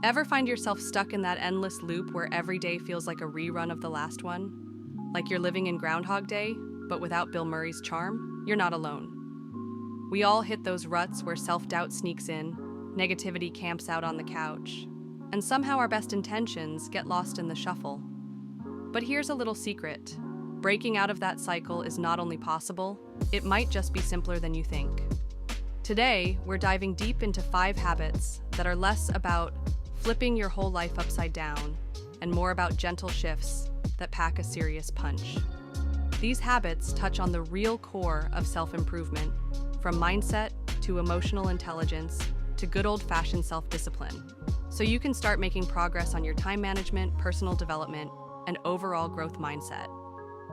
Ever find yourself stuck in that endless loop where every day feels like a rerun of the last one? Like you're living in Groundhog Day, but without Bill Murray's charm? You're not alone. We all hit those ruts where self-doubt sneaks in, negativity camps out on the couch, and somehow our best intentions get lost in the shuffle. But here's a little secret. Breaking out of that cycle is not only possible, it might just be simpler than you think. Today, we're diving deep into 5 habits that are less about flipping your whole life upside down and more about gentle shifts that pack a serious punch. These habits touch on the real core of self-improvement, from mindset to emotional intelligence to good old-fashioned self-discipline, so you can start making progress on your time management, personal development, and overall growth mindset.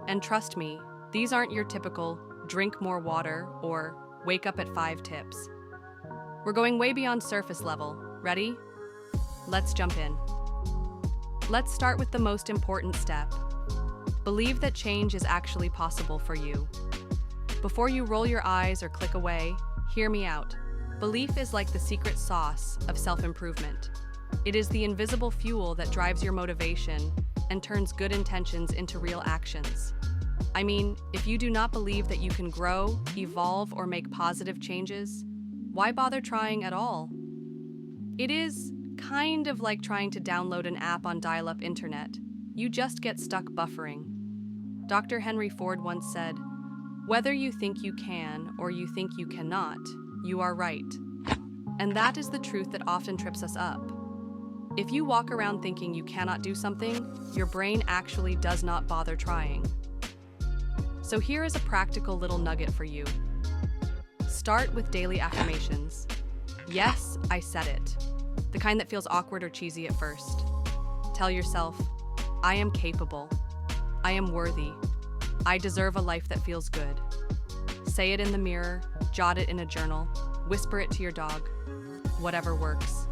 And trust me, these aren't your typical drink more water or wake up at 5 tips. We're going way beyond surface level. Ready? Let's jump in. Let's start with the most important step. Believe that change is actually possible for you. Before you roll your eyes or click away, hear me out. Belief is like the secret sauce of self-improvement. It is the invisible fuel that drives your motivation and turns good intentions into real actions. I mean, if you do not believe that you can grow, evolve, or make positive changes, why bother trying at all? It is kind of like trying to download an app on dial-up internet. You just get stuck buffering. Dr. Henry Ford once said, "Whether you think you can or you think you cannot, you are right." And that is the truth that often trips us up. If you walk around thinking you cannot do something, your brain actually does not bother trying. So here is a practical little nugget for you. Start with daily affirmations. Yes, I said it. The kind that feels awkward or cheesy at first. Tell yourself, I am capable. I am worthy. I deserve a life that feels good. Say it in the mirror, jot it in a journal, whisper it to your dog. Whatever works.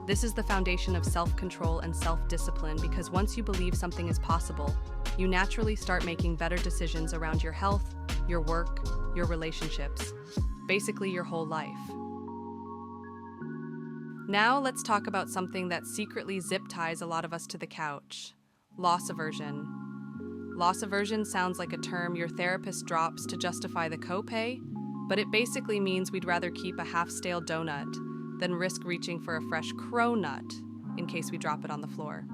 This is the foundation of self-control and self-discipline, because once you believe something is possible, you naturally start making better decisions around your health, your work, your relationships, basically your whole life. Now let's talk about something that secretly zip ties a lot of us to the couch: loss aversion. Loss aversion sounds like a term your therapist drops to justify the copay, but it basically means we'd rather keep a half-stale donut than risk reaching for a fresh cronut in case we drop it on the floor.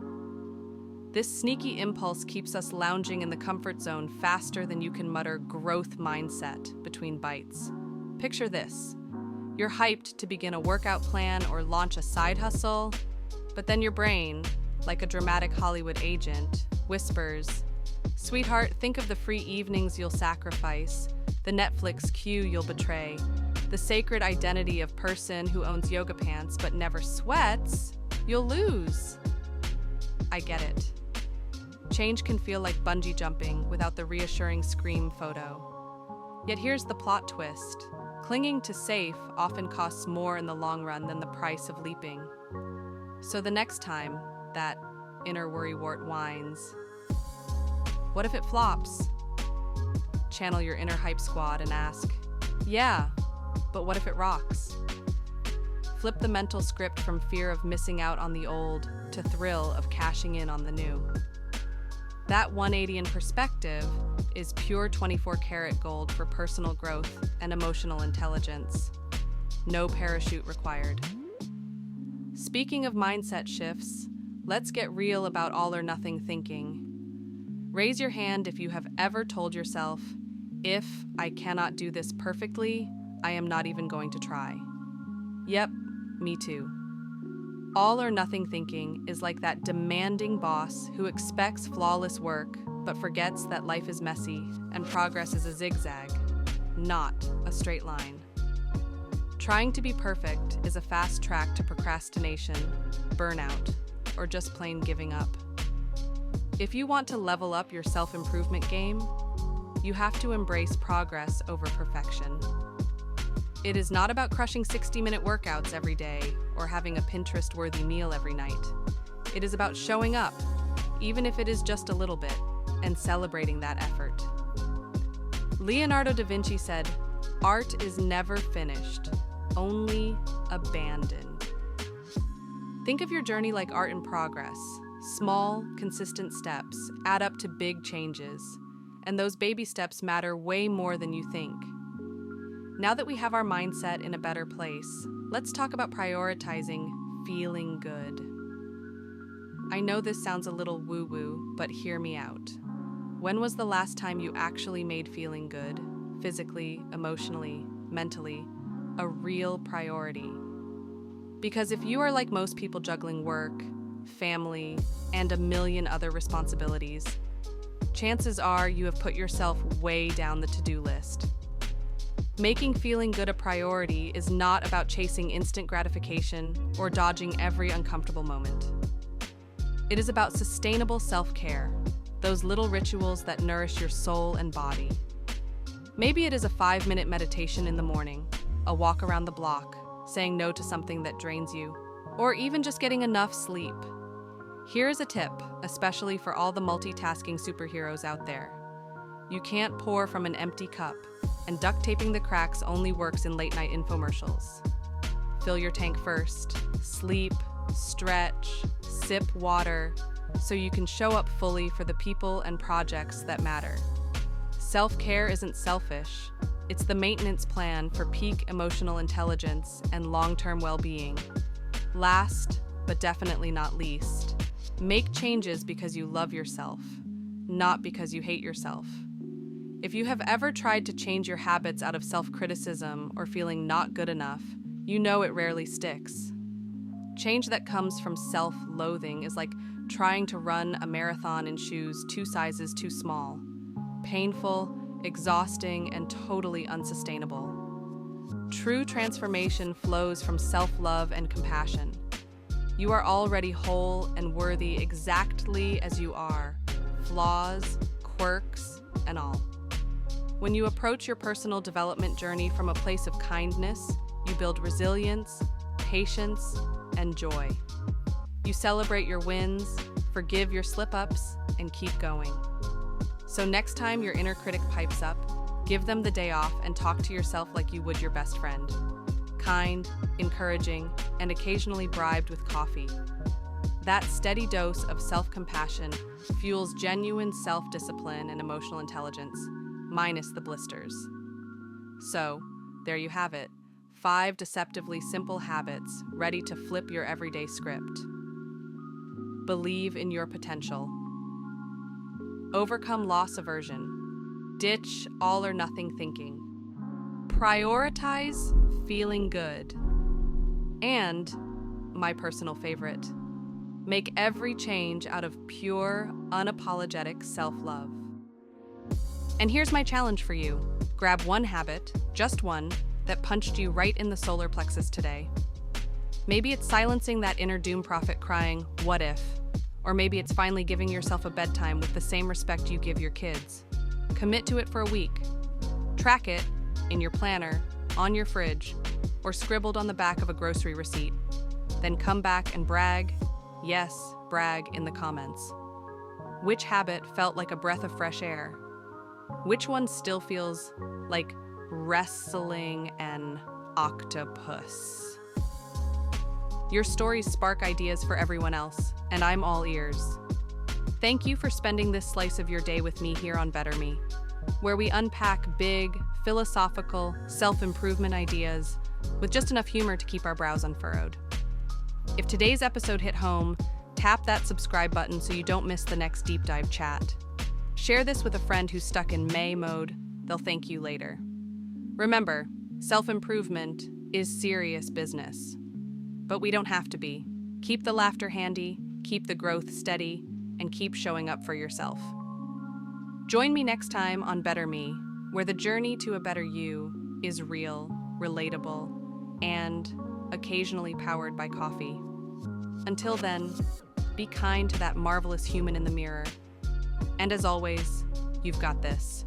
This sneaky impulse keeps us lounging in the comfort zone faster than you can mutter growth mindset between bites. Picture this. You're hyped to begin a workout plan or launch a side hustle, but then your brain, like a dramatic Hollywood agent, whispers, "Sweetheart, think of the free evenings you'll sacrifice, the Netflix queue you'll betray, the sacred identity of person who owns yoga pants but never sweats you'll lose." I get it. Change can feel like bungee jumping without the reassuring scream photo. Yet here's the plot twist. Clinging to safe often costs more in the long run than the price of leaping. So the next time that inner worrywart whines, what if it flops? Channel your inner hype squad and ask, yeah, but what if it rocks? Flip the mental script from fear of missing out on the old to thrill of cashing in on the new. That 180 in perspective is pure 24-karat gold for personal growth and emotional intelligence. No parachute required. Speaking of mindset shifts, let's get real about all or nothing thinking. Raise your hand if you have ever told yourself, if I cannot do this perfectly, I am not even going to try. Yep, me too. All or nothing thinking is like that demanding boss who expects flawless work but forgets that life is messy and progress is a zigzag, not a straight line. Trying to be perfect is a fast track to procrastination, burnout, or just plain giving up. If you want to level up your self-improvement game, you have to embrace progress over perfection. It is not about crushing 60-minute workouts every day or having a Pinterest-worthy meal every night. It is about showing up, even if it is just a little bit, and celebrating that effort. Leonardo da Vinci said, "Art is never finished, only abandoned." Think of your journey like art in progress. Small, consistent steps add up to big changes, and those baby steps matter way more than you think. Now that we have our mindset in a better place, let's talk about prioritizing feeling good. I know this sounds a little woo-woo, but hear me out. When was the last time you actually made feeling good, physically, emotionally, mentally, a real priority? Because if you are like most people juggling work, family, and a million other responsibilities, chances are you have put yourself way down the to-do list. Making feeling good a priority is not about chasing instant gratification or dodging every uncomfortable moment. It is about sustainable self-care, those little rituals that nourish your soul and body. Maybe it is a 5-minute meditation in the morning, a walk around the block, saying no to something that drains you, or even just getting enough sleep. Here's a tip, especially for all the multitasking superheroes out there. You can't pour from an empty cup, and duct taping the cracks only works in late-night infomercials. Fill your tank first, sleep, stretch, sip water, so you can show up fully for the people and projects that matter. Self-care isn't selfish. It's the maintenance plan for peak emotional intelligence and long-term well-being. Last, but definitely not least, make changes because you love yourself, not because you hate yourself. If you have ever tried to change your habits out of self-criticism or feeling not good enough, you know it rarely sticks. Change that comes from self-loathing is like trying to run a marathon in shoes 2 sizes too small. Painful, exhausting, and totally unsustainable. True transformation flows from self-love and compassion. You are already whole and worthy exactly as you are, flaws, quirks, and all. When you approach your personal development journey from a place of kindness, you build resilience, patience, and joy. You celebrate your wins, forgive your slip-ups, and keep going. So next time your inner critic pipes up, give them the day off and talk to yourself like you would your best friend. Kind, encouraging, and occasionally bribed with coffee. That steady dose of self-compassion fuels genuine self-discipline and emotional intelligence, minus the blisters. So, there you have it. 5 deceptively simple habits ready to flip your everyday script. Believe in your potential. Overcome loss aversion. Ditch all or nothing thinking. Prioritize feeling good. And, my personal favorite, make every change out of pure, unapologetic self-love. And here's my challenge for you. Grab one habit, just one, that punched you right in the solar plexus today. Maybe it's silencing that inner doom prophet crying, "What if?" Or maybe it's finally giving yourself a bedtime with the same respect you give your kids. Commit to it for a week. Track it in your planner, on your fridge, or scribbled on the back of a grocery receipt. Then come back and brag, yes, brag in the comments. Which habit felt like a breath of fresh air? Which one still feels like wrestling an octopus? Your stories spark ideas for everyone else, and I'm all ears. Thank you for spending this slice of your day with me here on Better Me, where we unpack big, philosophical, self-improvement ideas with just enough humor to keep our brows unfurrowed. If today's episode hit home, tap that subscribe button so you don't miss the next deep dive chat. Share this with a friend who's stuck in May mode. They'll thank you later. Remember, self-improvement is serious business. But we don't have to be. Keep the laughter handy, keep the growth steady, and keep showing up for yourself. Join me next time on Better Me, where the journey to a better you is real, relatable, and occasionally powered by coffee. Until then, be kind to that marvelous human in the mirror. And as always, you've got this.